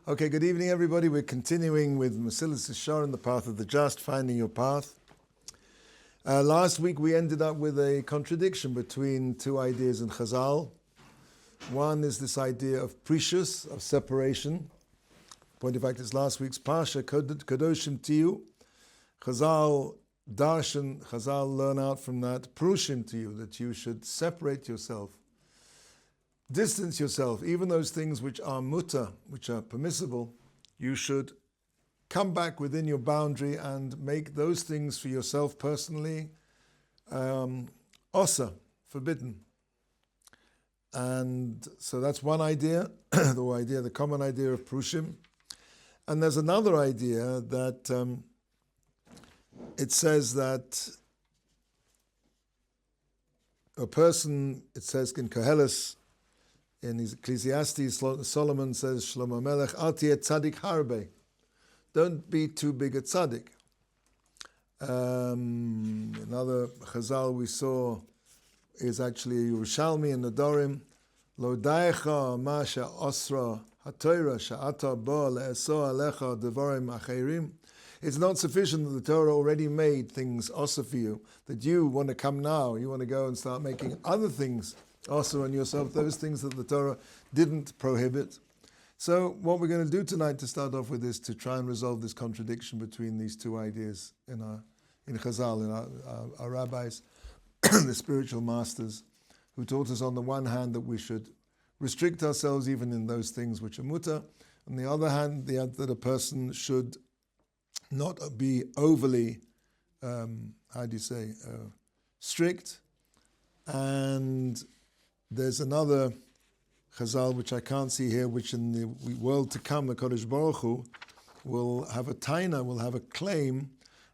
Okay, good evening, everybody. We're continuing with Mesilas Yesharim, the path of the just, finding your path. Last week we ended up with a contradiction between two ideas in Chazal. One is this idea of precious, of separation. Point of fact, it's last week's Pasha, Kadoshim Tiyu. Chazal Darshan, Chazal learn out from that, Prushim Tiyu, that you should separate yourself. Distance yourself, even those things which are mutter, which are permissible, you should come back within your boundary and make those things for yourself personally osa, forbidden. And so that's one idea, the common idea of prushim. And there's another idea that it says that a person, it says in Koheles, in his Ecclesiastes, Solomon says, Shlomo Melech, Al tieh tzaddik harbe. Don't be too big a tzaddik. Another Chazal we saw is actually Yerushalmi and Nadorim. Lo daecha masha osra ha'torah sha'ata bo le'eso alecha devarim acherim. It's not sufficient that the Torah already made things osa for you, that you want to come now, you want to go and start making other things also on yourself, those things that the Torah didn't prohibit. So what we're going to do tonight to start off with is to try and resolve this contradiction between these two ideas in Chazal, in our rabbis, the spiritual masters, who taught us on the one hand that we should restrict ourselves even in those things which are mutter, on the other hand that a person should not be overly, strict. And there's another Chazal which I can't see here, which in the world to come, the Kodesh Baruch Hu will have a taina, will have a claim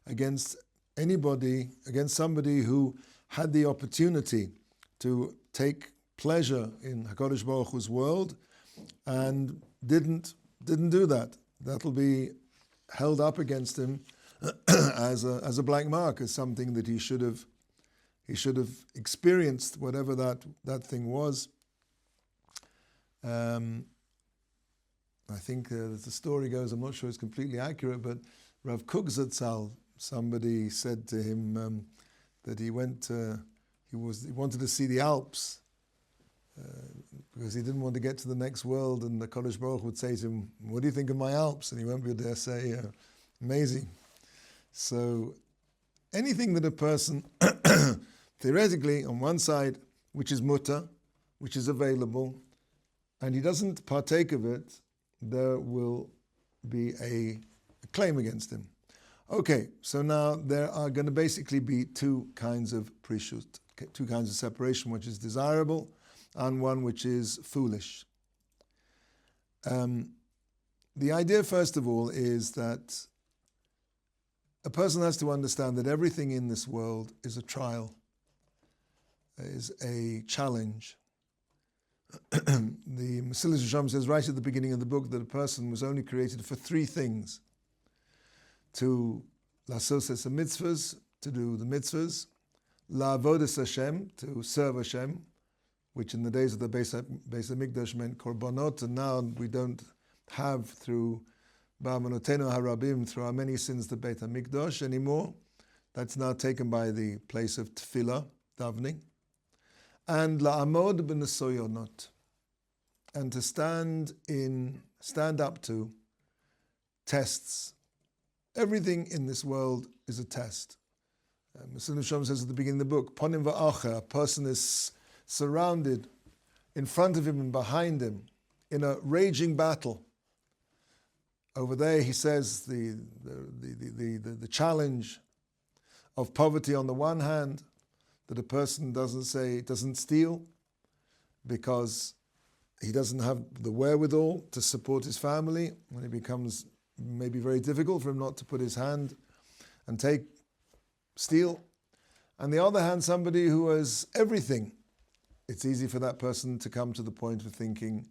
against anybody, against somebody who had the opportunity to take pleasure in HaKadosh Baruch Hu's world and didn't do that. That'll be held up against him as a black mark, as something that he should have experienced, whatever that thing was. I think the story goes, I'm not sure it's completely accurate, but Rav Kook Zatzal, somebody said to him that he wanted to see the Alps because he didn't want to get to the next world, and the Kodesh Baruch would say to him, "What do you think of my Alps?" And he won't be able to say, "Amazing." So anything that a person theoretically, on one side, which is mutter, which is available, and he doesn't partake of it, there will be a claim against him. Okay, so now there are going to basically be two kinds of preshut, two kinds of separation, which is desirable, and one which is foolish. The idea, first of all, is that a person has to understand that everything in this world is a trial, is a challenge. The Mesilas Yesharim says right at the beginning of the book that a person was only created for three things: to la'asos es mitzvahs, to do the mitzvahs; la'avodas Hashem, to serve Hashem, which in the days of the Beis HaMikdash meant korbanot, and now we don't have through ba'amonotenu harabim, through our many sins, the Beit HaMikdash anymore. That's now taken by the place of tefillah, davening. And la'amod b'nesoyonot, and to stand up to tests. Everything in this world is a test. Mesilas Yesharim says at the beginning of the book, ponim va'acher, a person is surrounded in front of him and behind him in a raging battle. Over there, he says the challenge of poverty on the one hand, that a person doesn't steal because he doesn't have the wherewithal to support his family, when it becomes maybe very difficult for him not to put his hand and steal. On the other hand, somebody who has everything, it's easy for that person to come to the point of thinking,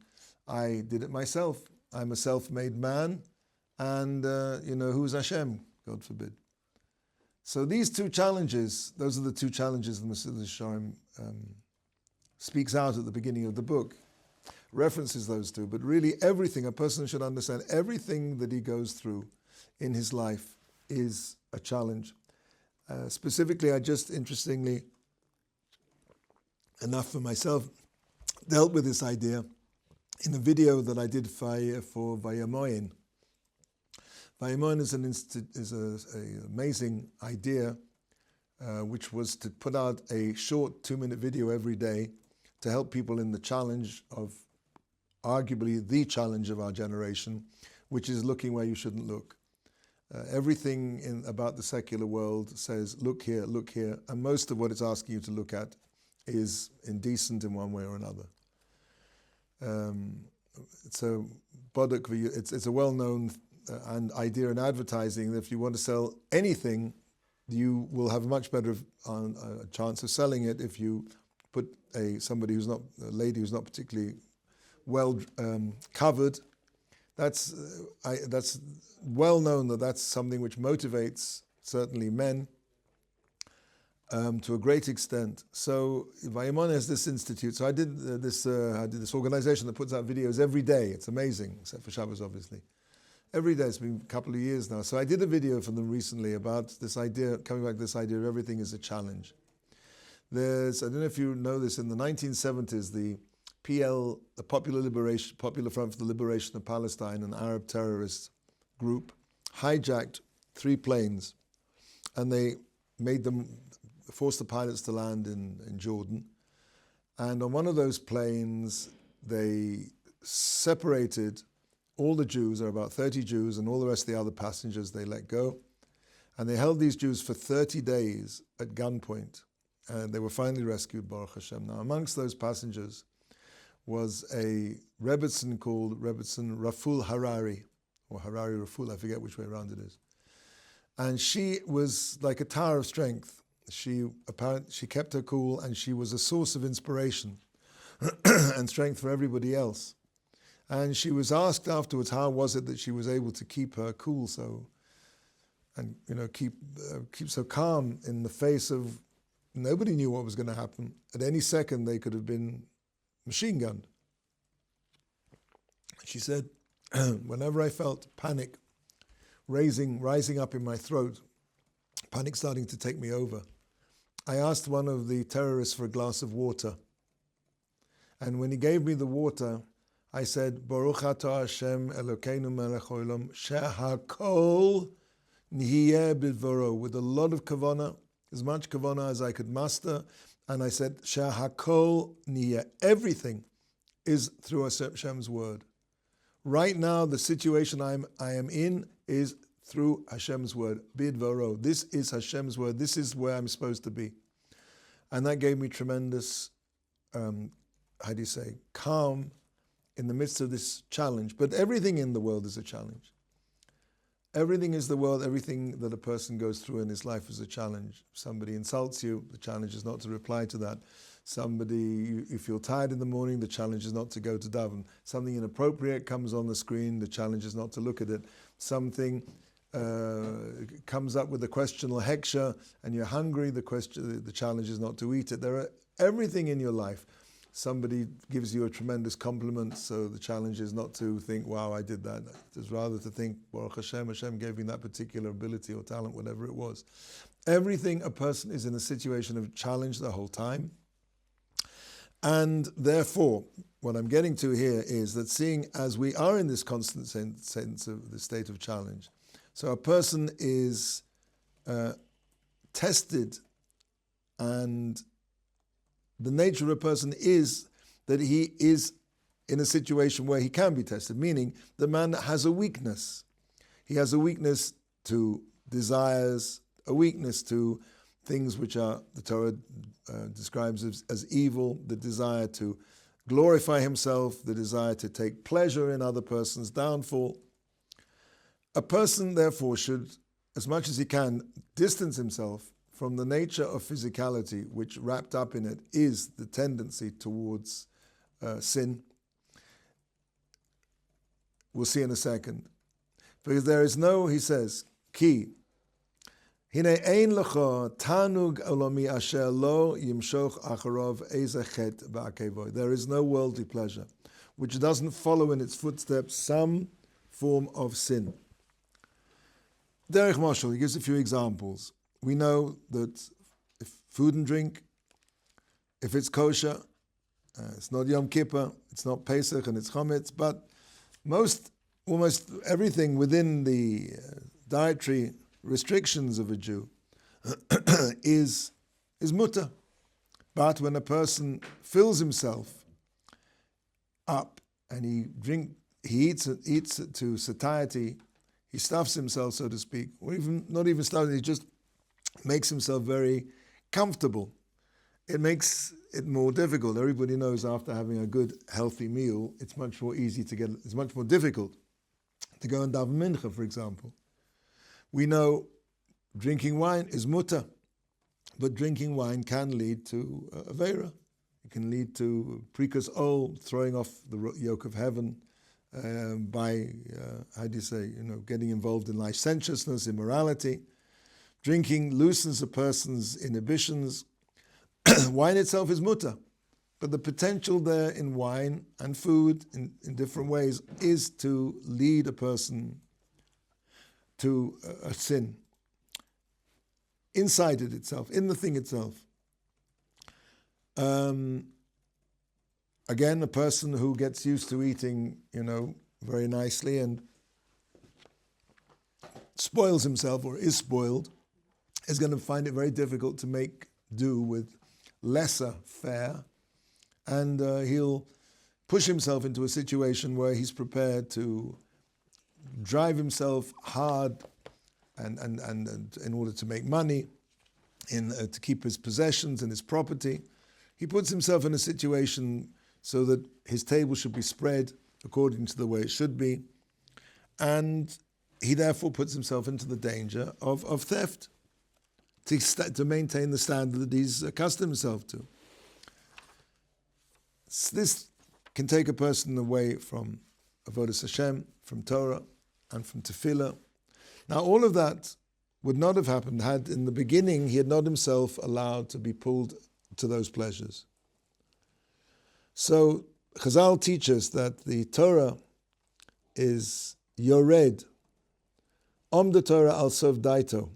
I did it myself, I'm a self-made man, and who's Hashem, God forbid. So these two challenges, those are the two challenges the Mesilas Yesharim speaks out at the beginning of the book. references those two, but really everything, a person should understand everything that he goes through in his life is a challenge. Specifically, I just interestingly, enough for myself, dealt with this idea in a video that I did for Vayamoyin. Vayamoyin is an amazing idea, which was to put out a short 2-minute video every day to help people in the challenge of, arguably the challenge of our generation, which is looking where you shouldn't look. Everything about the secular world says, look here, and most of what it's asking you to look at is indecent in one way or another. It's a well-known idea in advertising that if you want to sell anything, you will have a much better chance of selling it if you put a lady who's not particularly well covered. That's well known that's something which motivates certainly men to a great extent. So Vayamon has this institute. So I did this organization that puts out videos every day. It's amazing, except for Shabbos, obviously. Every day. It's been a couple of years now. So I did a video for them recently about this idea, coming back to this idea of everything is a challenge. I don't know if you know this, in the 1970s, the PL, the Popular Front for the Liberation of Palestine, an Arab terrorist group, hijacked 3 planes, and they forced the pilots to land in Jordan. And on one of those planes, they separated all the Jews, there are about 30 Jews, and all the rest of the other passengers they let go. And they held these Jews for 30 days at gunpoint. And they were finally rescued, Baruch Hashem. Now, amongst those passengers was a Rebbitzin called Rebbitzin Raful Harari, or Harari Raful, I forget which way around it is. And she was like a tower of strength. She kept her cool, and she was a source of inspiration and strength for everybody else. And she was asked afterwards, how was it that she was able to keep her cool keep so calm in the face of, nobody knew what was going to happen. At any second, they could have been machine gunned. She said, whenever I felt panic rising up in my throat, panic starting to take me over, I asked one of the terrorists for a glass of water. And when he gave me the water, I said, Baruch atah Hashem Elokeinu melech haolam shehakol nihiyeh b'dvaro, with a lot of kavanah, as much kavanah as I could muster. And I said, shehakol nihiyeh, everything is through Hashem's word. Right now, the situation I am in is through Hashem's word, b'dvaro. This is Hashem's word. This is where I'm supposed to be. And that gave me tremendous, calm in the midst of this challenge. But everything in the world is a challenge. Everything is the world. Everything that a person goes through in his life is a challenge. If somebody insults you, the challenge is not to reply to that. You feel tired in the morning, the challenge is not to go to daven. Something inappropriate comes on the screen, the challenge is not to look at it. Something comes up with a question or heksha, and you're hungry, the challenge is not to eat it. There are everything in your life. Somebody gives you a tremendous compliment, so the challenge is not to think, wow, I did that. It's rather to think, Baruch Hashem, Hashem gave me that particular ability or talent, whatever it was. Everything, a person is in a situation of challenge the whole time. And therefore, what I'm getting to here is that seeing as we are in this constant sense of the state of challenge, so a person is tested, and the nature of a person is that he is in a situation where he can be tested, meaning the man has a weakness. He has a weakness to desires, a weakness to things which are, the Torah describes as evil, the desire to glorify himself, the desire to take pleasure in other person's downfall. A person, therefore, should, as much as he can, distance himself from the nature of physicality, which wrapped up in it is the tendency towards sin. We'll see in a second. Because there is no, he says, ki, hine ein lecha tanug olami asher lo yimshoch acharov eze chet ba'akevoi. There is no worldly pleasure which doesn't follow in its footsteps some form of sin. Derech Mashal, he gives a few examples. We know that if food and drink, if it's kosher, it's not Yom Kippur, it's not Pesach, and it's Chometz, but almost everything within the dietary restrictions of a Jew is mutter. But when a person fills himself up and he eats it to satiety, he stuffs himself, so to speak, or even not even stuffs, he just makes himself very comfortable. It makes it more difficult. Everybody knows after having a good, healthy meal, it's much more difficult to go and daven mincha, for example. We know drinking wine is mutter, but drinking wine can lead to aveira. It can lead to prikas ol, throwing off the yoke of heaven by getting involved in licentiousness, immorality. Drinking loosens a person's inhibitions. Wine itself is mutter, but the potential there in wine and food in different ways is to lead a person to a sin. Inside it itself, in the thing itself. Again, a person who gets used to eating, very nicely and spoils himself or is spoiled, is going to find it very difficult to make do with lesser fare, and he'll push himself into a situation where he's prepared to drive himself hard and in order to make money, to keep his possessions and his property. He puts himself in a situation so that his table should be spread according to the way it should be, and he therefore puts himself into the danger of theft to maintain the standard that he's accustomed himself to. This can take a person away from Avodas Hashem, from Torah, and from Tefillah. Now, all of that would not have happened had in the beginning he had not himself allowed to be pulled to those pleasures. So Chazal teach us that the Torah is yored, the Torah al sov daito,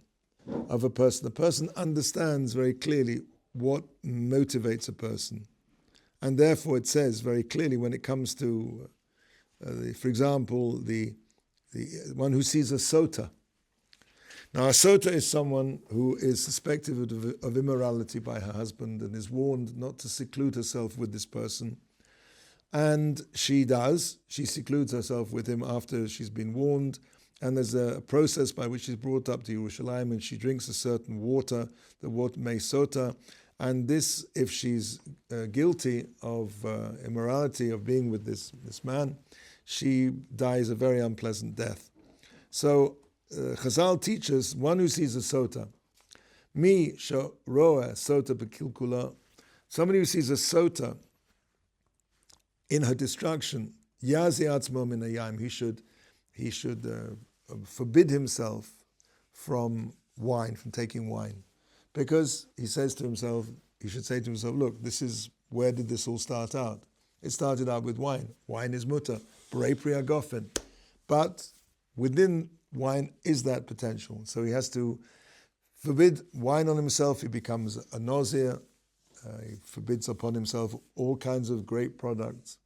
of a person. The person understands very clearly what motivates a person. And therefore it says very clearly when it comes to, for example, the one who sees a sota. Now a sota is someone who is suspected of immorality by her husband and is warned not to seclude herself with this person. And she does. She secludes herself with him after she's been warned. And there's a process by which she's brought up to Yerushalayim, and she drinks a certain water, the water mei sota. And this, if she's guilty of immorality, of being with this man, she dies a very unpleasant death. So Chazal teaches one who sees a sota, mi roa sota bekilkula, somebody who sees a sota in her destruction, yazi atzmo min hayam, he should forbid himself from wine, from taking wine. Because he says to himself, he should say to himself, look, where did this all start out? It started out with wine. Wine is mutter, brei pri agofen. But within wine is that potential. So he has to forbid wine on himself. He becomes a nausea. He forbids upon himself all kinds of great products.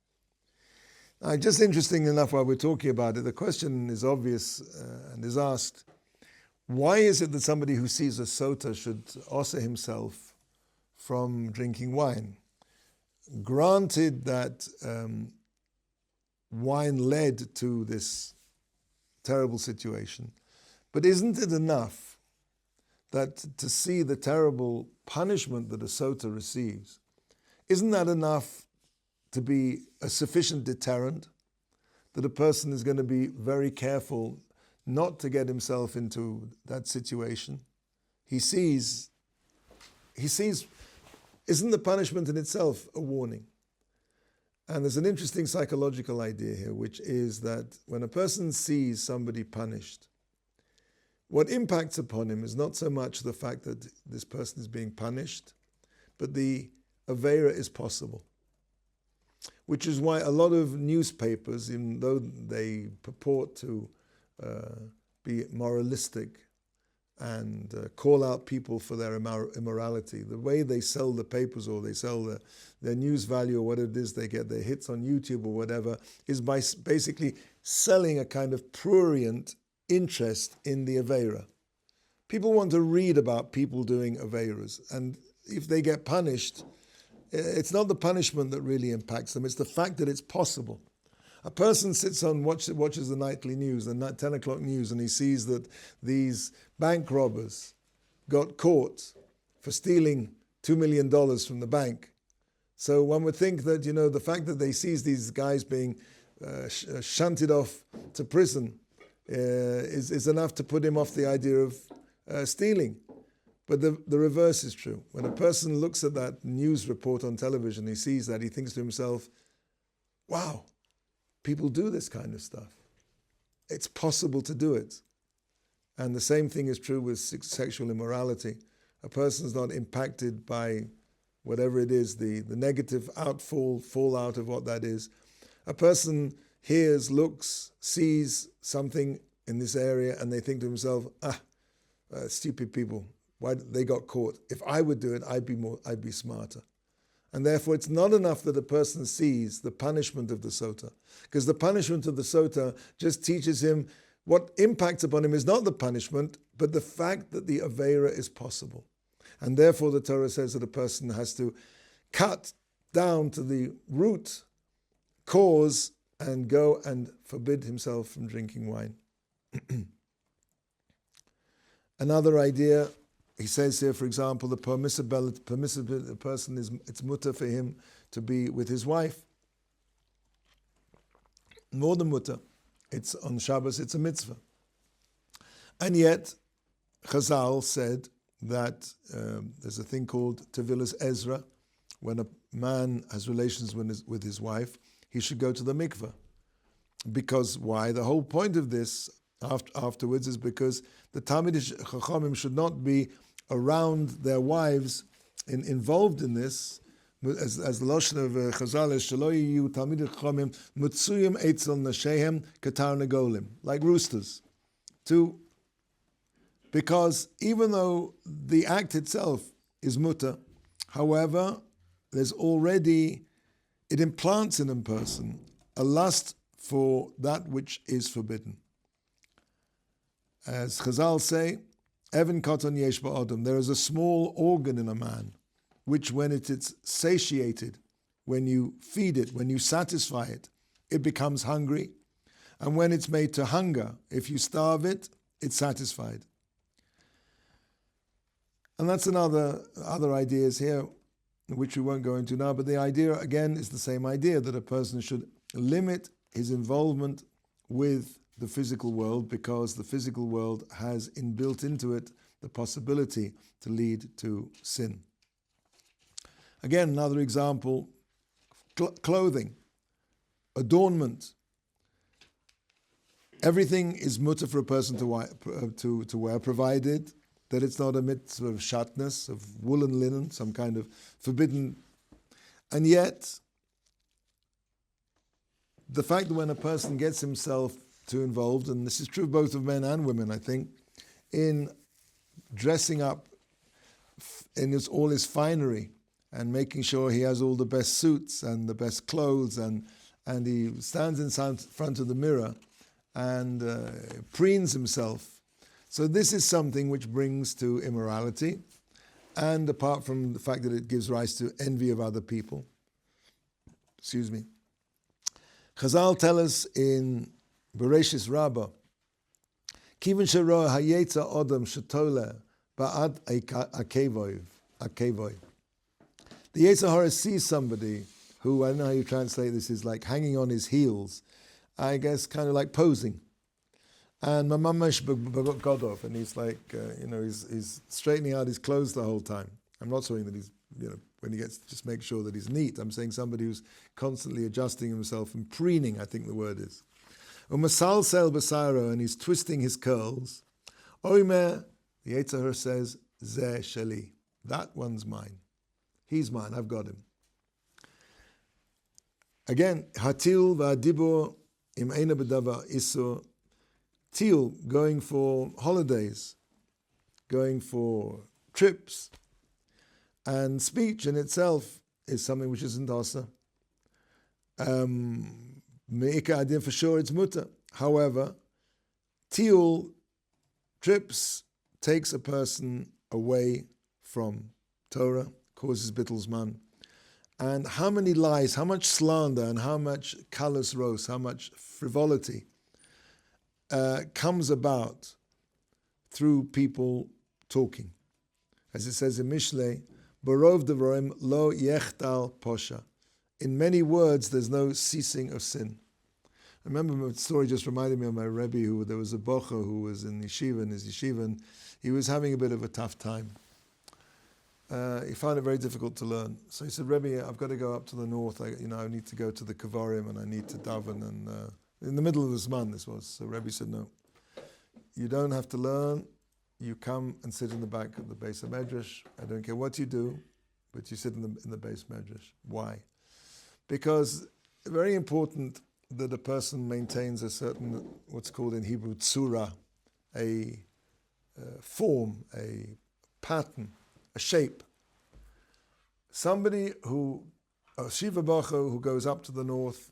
Just interesting enough, while we're talking about it, the question is obvious and is asked, why is it that somebody who sees a sota should osir himself from drinking wine? Granted that wine led to this terrible situation, but isn't it enough that to see the terrible punishment that a sota receives, isn't that enough to be a sufficient deterrent that a person is going to be very careful not to get himself into that situation? He sees, isn't the punishment in itself a warning? And there's an interesting psychological idea here, which is that when a person sees somebody punished, what impacts upon him is not so much the fact that this person is being punished, but the aveira is possible. which is why a lot of newspapers, even though they purport to be moralistic and call out people for their immorality, the way they sell the papers or they sell their news value or whatever it is they get, their hits on YouTube or whatever, is by basically selling a kind of prurient interest in the Aveira. People want to read about people doing Aveiras, and if they get punished, it's not the punishment that really impacts them, it's the fact that it's possible. A person sits on, watches the nightly news, the 10 o'clock news, and he sees that these bank robbers got caught for stealing $2 million from the bank. So one would think that, the fact that they sees these guys being shunted off to prison is enough to put him off the idea of stealing. But the reverse is true. When a person looks at that news report on television, he sees that, he thinks to himself, wow, people do this kind of stuff. It's possible to do it. And the same thing is true with sexual immorality. A person's not impacted by whatever it is, the negative fallout of what that is. A person hears, looks, sees something in this area, and they think to themselves, stupid people, why they got caught. If I would do it, I'd be smarter. And therefore, it's not enough that a person sees the punishment of the sota, because the punishment of the sota just teaches him what impacts upon him is not the punishment, but the fact that the Aveira is possible. And therefore, the Torah says that a person has to cut down to the root cause and go and forbid himself from drinking wine. Another idea, he says here, for example, the permissibility the person it's mutter for him to be with his wife. More than mutter. It's on Shabbos, it's a mitzvah. And yet, Chazal said that there's a thing called Tevilas Ezra. When a man has relations with his wife, he should go to the mikveh. Because why? The whole point of this afterwards is because the Talmid Chachamim should not be around their wives involved in this, as the Lashon of Chazal is, Shelo yiyu Talmid Chachamim mutzuyim eitzel nashehem ketarnegolim, like roosters. Because even though the act itself is mutter, however, it implants in a person a lust for that which is forbidden. As Chazal say, Even Katan Yesh Ba'adam, there is a small organ in a man, which when it is satiated, when you feed it, when you satisfy it, it becomes hungry. And when it's made to hunger, if you starve it, it's satisfied. And that's other ideas here, which we won't go into now, but the idea, again, is the same idea, that a person should limit his involvement with the physical world, because the physical world has inbuilt into it the possibility to lead to sin. Again, another example, clothing, adornment. Everything is mutter for a person to wear, provided that it's not a mitzvah of shatnez, of woolen linen, some kind of forbidden. And yet, the fact that when a person gets himself too involved, and this is true both of men and women, I think, in dressing up in all his finery and making sure he has all the best suits and the best clothes, and he stands in front of the mirror and preens himself. So this is something which brings to immorality, and apart from the fact that it gives rise to envy of other people. Chazal tell us in Bereshis Rabbah, Kiven shero hayetza odom shetole ba'ad akevoy. The Yetzer Hara sees somebody who, I don't know how you translate this, is like hanging on his heels, I guess kind of like posing. And Mamamash Godov, and he's like, he's straightening out his clothes the whole time. I'm not saying that he's, when he gets, just make sure that he's neat. I'm saying somebody who's constantly adjusting himself and preening, I think the word is. Umasal sel basaro, and he's twisting his curls. Oimer, the Yetzer Hara says, Zeh sheli, that one's mine. He's mine, I've got him. Again, hatil v'adibor im eina b'davar isur. Til, going for holidays, going for trips, and speech in itself is something which isn't asa. Me'ika adin, for sure it's mutter. However, til, trips, takes a person away from Torah, causes bittul zman. And how many lies, how much slander, and how much kalus ros, how much frivolity comes about through people talking. As it says in Mishlei, Barov devarim lo yechtal posha. In many words, there's no ceasing of sin. I remember a story just reminded me of my Rabbi, who there was a bocher who was in his yeshiva, and he was having a bit of a tough time. He found it very difficult to learn. So he said, Rabbi, I've got to go up to the north. I need to go to the Kavarim and I need to daven. And in the middle of the Zman this was. So Rabbi said, no, you don't have to learn. You come and sit in the back of the base of Medrash. I don't care what you do, but you sit in the base Medrash. Why? Because very important that a person maintains a certain, what's called in Hebrew, tzura, a form, a pattern, a shape. Somebody a Shiva Bacha who goes up to the north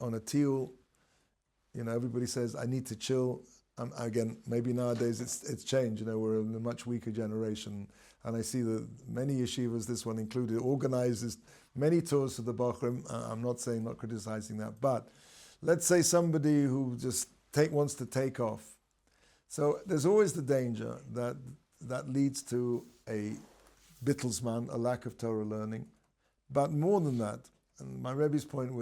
on a teal, everybody says, I need to chill. Again, maybe nowadays it's changed. We're in a much weaker generation. And I see that many yeshivas, this one included, organizes many tours to the Bachrim. I'm not criticizing that. But let's say somebody who just wants to take off. So there's always the danger that leads to a bittelzman, a lack of Torah learning. But more than that, and my Rebbe's point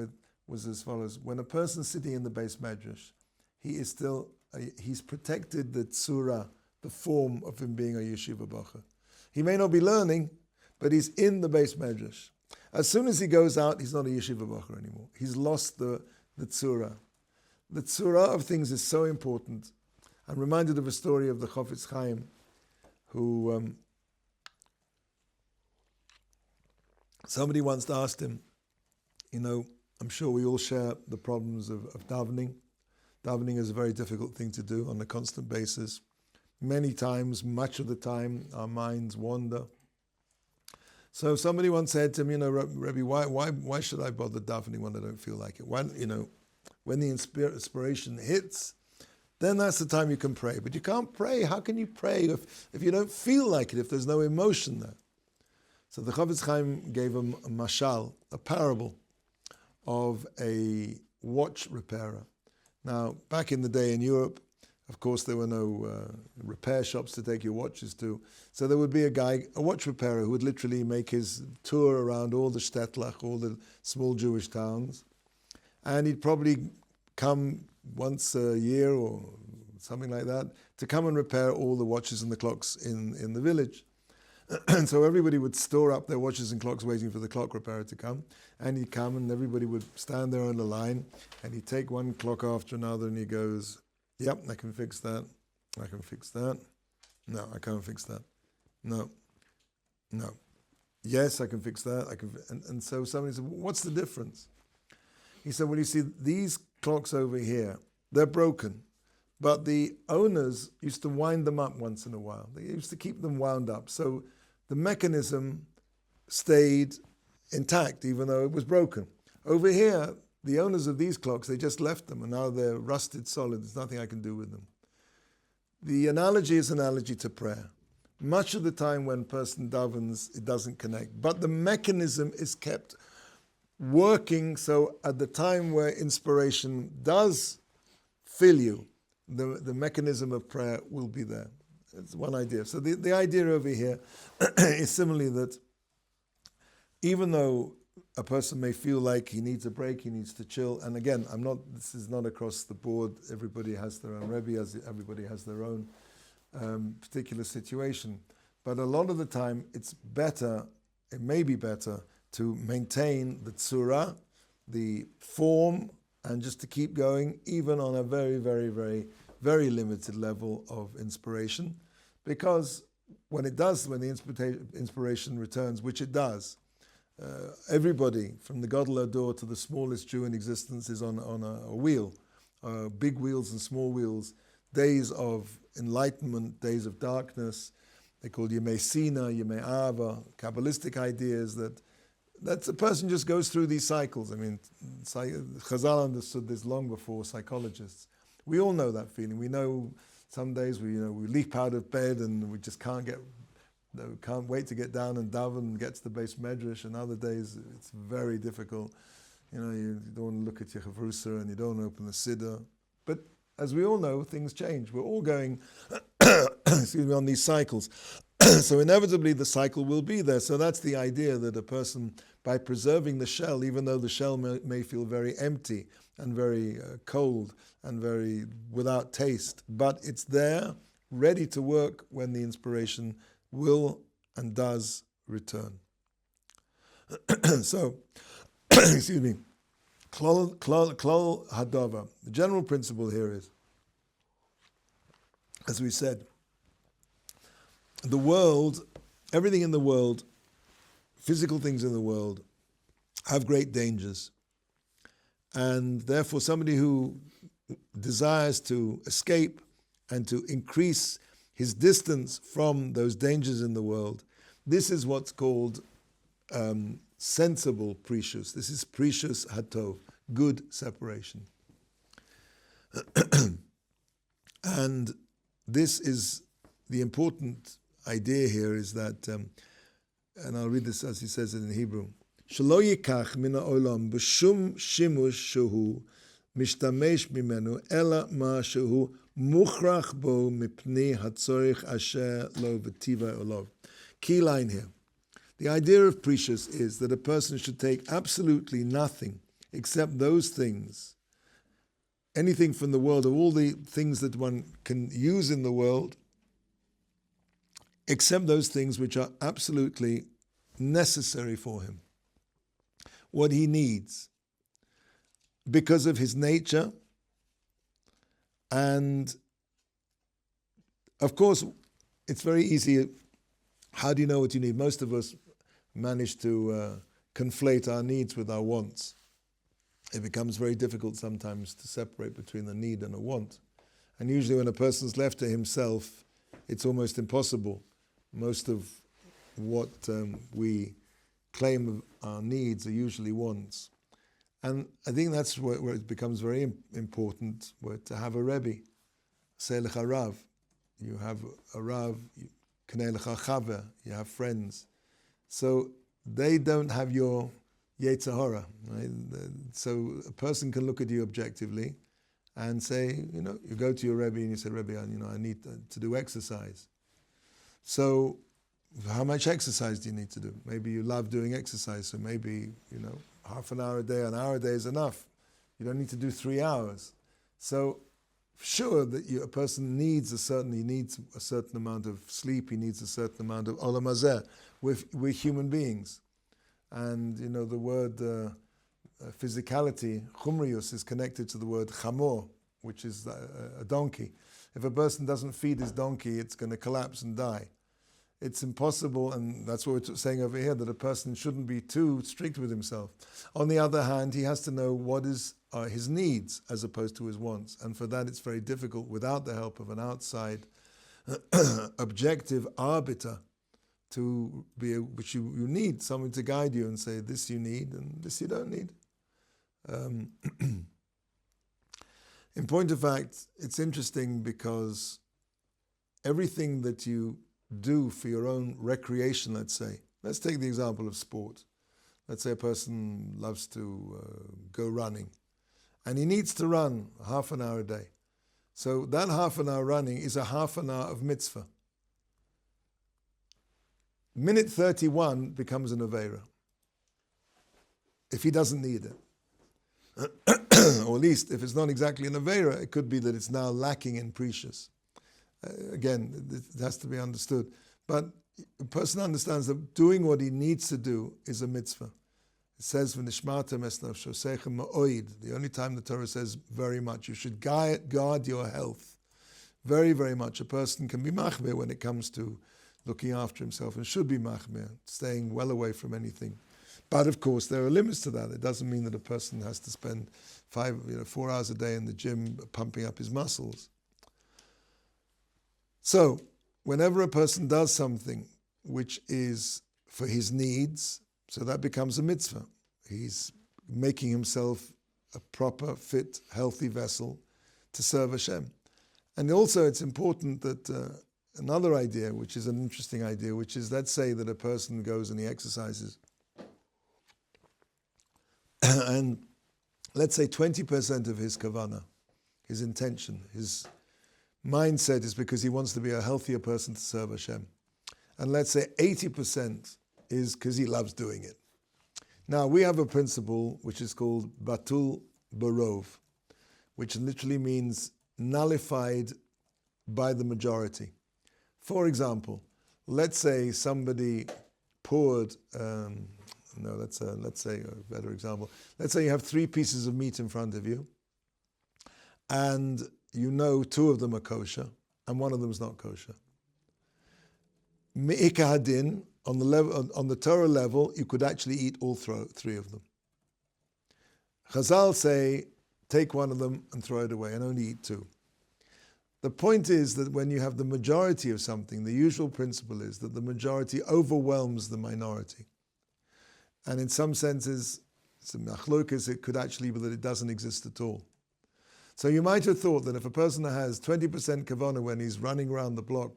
was as follows: when a person's sitting in the base medrash, he's protected the tzura, the form of him being a yeshiva bacha. He may not be learning, but he's in the base medrash. As soon as he goes out, he's not a yeshiva bacha anymore. He's lost the tzura. The tzura of things is so important. I'm reminded of a story of the Chofetz Chaim, who somebody once asked him, I'm sure we all share the problems of davening. Davening is a very difficult thing to do on a constant basis. Many times, much of the time, our minds wander. So somebody once said to him, Rabbi, why should I bother davening when I don't feel like it? When the inspiration hits, then that's the time you can pray. But you can't pray. How can you pray if you don't feel like it, if there's no emotion there? So the Chofetz Chaim gave him a mashal, a parable of a watch repairer. Now, back in the day in Europe, of course, there were no repair shops to take your watches to. So there would be a watch repairer, who would literally make his tour around all the shtetl, all the small Jewish towns. And he'd probably come once a year or something like that to come and repair all the watches and the clocks in the village. And so everybody would store up their watches and clocks waiting for the clock repairer to come. And he'd come and everybody would stand there on the line and he'd take one clock after another and he goes, yep, I can fix that. I can fix that. No, I can't fix that. No. Yes, I can fix that. And so somebody said, what's the difference? He said, well, you see, these clocks over here, they're broken. But the owners used to wind them up once in a while. They used to keep them wound up. So the mechanism stayed intact, even though it was broken. Over here, the owners of these clocks, they just left them, and now they're rusted solid. There's nothing I can do with them. The analogy is an analogy to prayer. Much of the time when a person davens, it doesn't connect. But the mechanism is kept working, so at the time where inspiration does fill you, the mechanism of prayer will be there. It's one idea. So the idea over here is similarly that even though a person may feel like he needs a break, he needs to chill, and again, this is not across the board. Everybody has their own Rebbe, everybody has their own particular situation. But a lot of the time, it may be better to maintain the tzura, the form, and just to keep going, even on a very, very, very, very limited level of inspiration. Because when the inspiration returns, which it does, Everybody, from the Gadol Hador to the smallest Jew in existence, is on a wheel. Big wheels and small wheels. Days of enlightenment, days of darkness. They called Yemei Sina, Yemei Ava, Kabbalistic ideas that a person just goes through these cycles. I mean, Chazal understood this long before psychologists. We all know that feeling. We know some days we leap out of bed and we just can't wait to get down and daven and get to the base medrash, and other days it's very difficult. You don't want to look at your chavrusa and you don't open the siddur. But as we all know, things change. We're all going on these cycles. So inevitably the cycle will be there. So that's the idea, that a person, by preserving the shell, even though the shell may feel very empty and very cold and very without taste, but it's there, ready to work when the inspiration will and does return. So, excuse me, klal hadava. The general principle here is, as we said, the world, everything in the world, physical things in the world, have great dangers. And therefore somebody who desires to escape and to increase his distance from those dangers in the world, this is what's called sensible precious. This is precious hatov, good separation. And this is the important idea here, is that, and I'll read this as he says it in Hebrew, Shelo yikach min ha'olam b'shum shimush shehu mishtamesh mimenu ela ma shehu muchrach bo mipnei hatzorich asher lo v'tiva olav. Key line here. The idea of precious is that a person should take absolutely nothing except those things, anything from the world, of all the things that one can use in the world, except those things which are absolutely necessary for him, what he needs, because of his nature. And of course, it's very easy. How do you know what you need? Most of us manage to conflate our needs with our wants. It becomes very difficult sometimes to separate between a need and a want. And usually when a person's left to himself, it's almost impossible. Most of what we claim our needs are usually wants. And I think that's where it becomes very important, to have a Rabbi. Say lecha Rav. You have a Rav, knei lecha chaver, you have friends. So they don't have your Yetzer Hara, right? So a person can look at you objectively and say, you go to your Rebbe and you say, Rebbe, I need to do exercise. So how much exercise do you need to do? Maybe you love doing exercise, so maybe, half an hour a day, an hour a day is enough. You don't need to do 3 hours. So sure that a person needs a certain amount of sleep, he needs a certain amount of olam hazeh. We're human beings. And, the word physicality, chumrius, is connected to the word chamor, which is a donkey. If a person doesn't feed his donkey, it's going to collapse and die. It's impossible, and that's what we're saying over here, that a person shouldn't be too strict with himself. On the other hand, he has to know what is his needs as opposed to his wants. And for that, it's very difficult without the help of an outside objective arbiter to be, which you need someone to guide you and say, this you need and this you don't need. In point of fact, it's interesting because everything that you do for your own recreation, let's take the example of sport. Let's say a person loves to go running and he needs to run half an hour a day. So that half an hour running is a half an hour of mitzvah. Minute 31 becomes an aveira if he doesn't need it. Or at least if it's not exactly an aveira, it could be that it's now lacking in precious. Again, it has to be understood. But a person understands that doing what he needs to do is a mitzvah. It says, "V'nishmartem es nafshosechem ma'oid." The only time the Torah says very much, you should guard your health. Very, very much. A person can be machmir when it comes to looking after himself, and should be machmir, staying well away from anything. But of course, there are limits to that. It doesn't mean that a person has to spend 4 hours a day in the gym pumping up his muscles. So, whenever a person does something which is for his needs, so that becomes a mitzvah. He's making himself a proper, fit, healthy vessel to serve Hashem. And also it's important that another idea, which is an interesting idea, which is, let's say that a person goes and he exercises, and let's say 20% of his kavanah, his intention, his mindset is because he wants to be a healthier person to serve Hashem. And let's say 80% is because he loves doing it. Now, we have a principle which is called batul barov, which literally means nullified by the majority. For example, let's say somebody poured, let's say a better example. Let's say you have 3 pieces of meat in front of you, and you know 2 of them are kosher, and 1 of them is not kosher. Me'ika hadin, on the Torah level, you could actually eat all 3 of them. Chazal say, take 1 of them and throw it away, and only eat 2. The point is that when you have the majority of something, the usual principle is that the majority overwhelms the minority. And in some senses, it could actually be that it doesn't exist at all. So you might have thought that if a person has 20% kavanah when he's running around the block,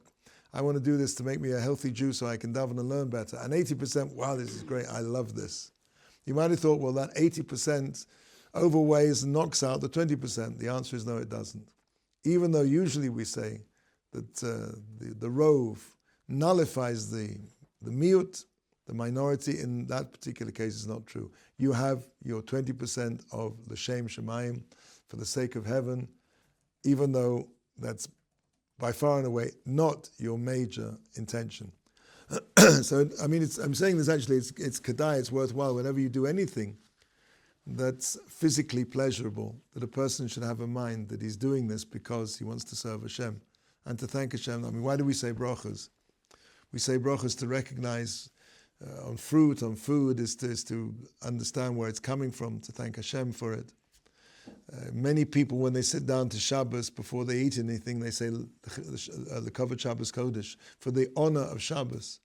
I want to do this to make me a healthy Jew so I can daven and learn better, and 80%, wow, this is great, I love this. You might have thought, well, that 80% overweighs and knocks out the 20%. The answer is no, it doesn't. Even though usually we say that the rove nullifies the miut, the minority, in that particular case is not true. You have your 20% of l'shem shemayim, for the sake of heaven, even though that's by far and away not your major intention. So, I mean, I'm saying this actually, it's kedai, it's worthwhile whenever you do anything that's physically pleasurable, that a person should have in mind that he's doing this because he wants to serve Hashem and to thank Hashem. I mean, why do we say brachas? We say brachas to recognize on fruit, on food, is to understand where it's coming from, to thank Hashem for it. Many people, when they sit down to Shabbos, before they eat anything, they say the covered Shabbos Kodesh, for the honor of Shabbos.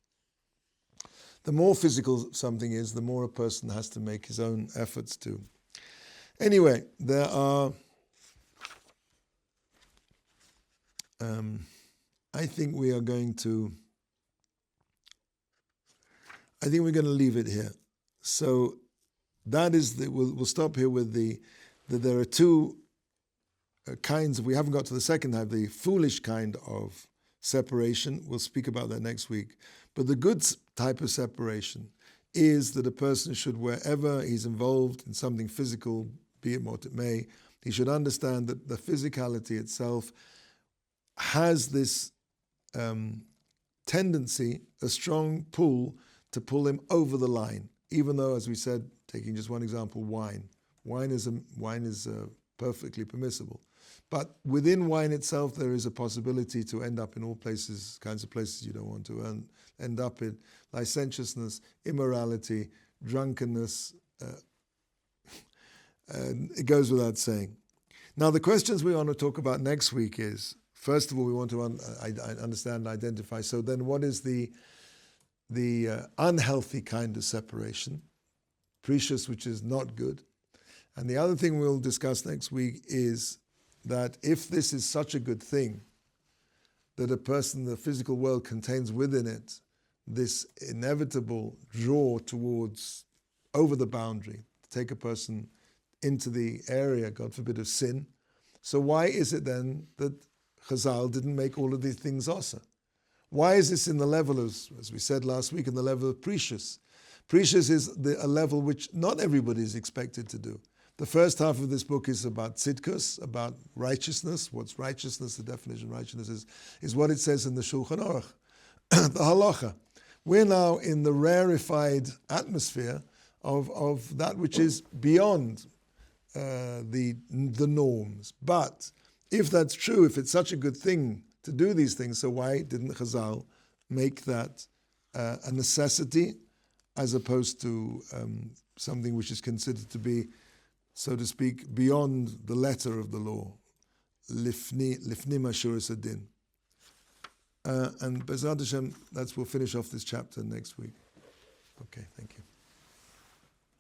The more physical something is, the more a person has to make his own efforts to. Anyway, there are, I think we're going to leave it here. So that is, we'll stop here with that there are 2 kinds. We haven't got to the second type, the foolish kind of separation. We'll speak about that next week. But the good type of separation is that a person should, wherever he's involved in something physical, be it what it may, he should understand that the physicality itself has this tendency, a strong pull, to pull him over the line. Even though, as we said, taking just one example, wine. Wine is perfectly permissible. But within wine itself, there is a possibility to end up in all places, kinds of places you don't want to end up in. Licentiousness, immorality, drunkenness. It goes without saying. Now, the questions we want to talk about next week is, first of all, we want to understand and identify. So then what is the unhealthy kind of separation? Precious, which is not good. And the other thing we'll discuss next week is that if this is such a good thing, that a person, the physical world contains within it this inevitable draw towards over the boundary, to take a person into the area, God forbid, of sin. So why is it then that Chazal didn't make all of these things also? Why is this in the level of, as we said last week, in the level of precious? Precious is a level which not everybody is expected to do. The first half of this book is about tzidkus, about righteousness. What's righteousness? The definition of righteousness is what it says in the Shulchan Aruch, the halacha. We're now in the rarefied atmosphere of that which is beyond the norms. But if that's true, if it's such a good thing to do these things, so why didn't Chazal make that a necessity as opposed to something which is considered to be, so to speak, beyond the letter of the law. Lifnim Ashuras Adin. And Bezrat Hashem, we'll finish off this chapter next week. Okay, thank you.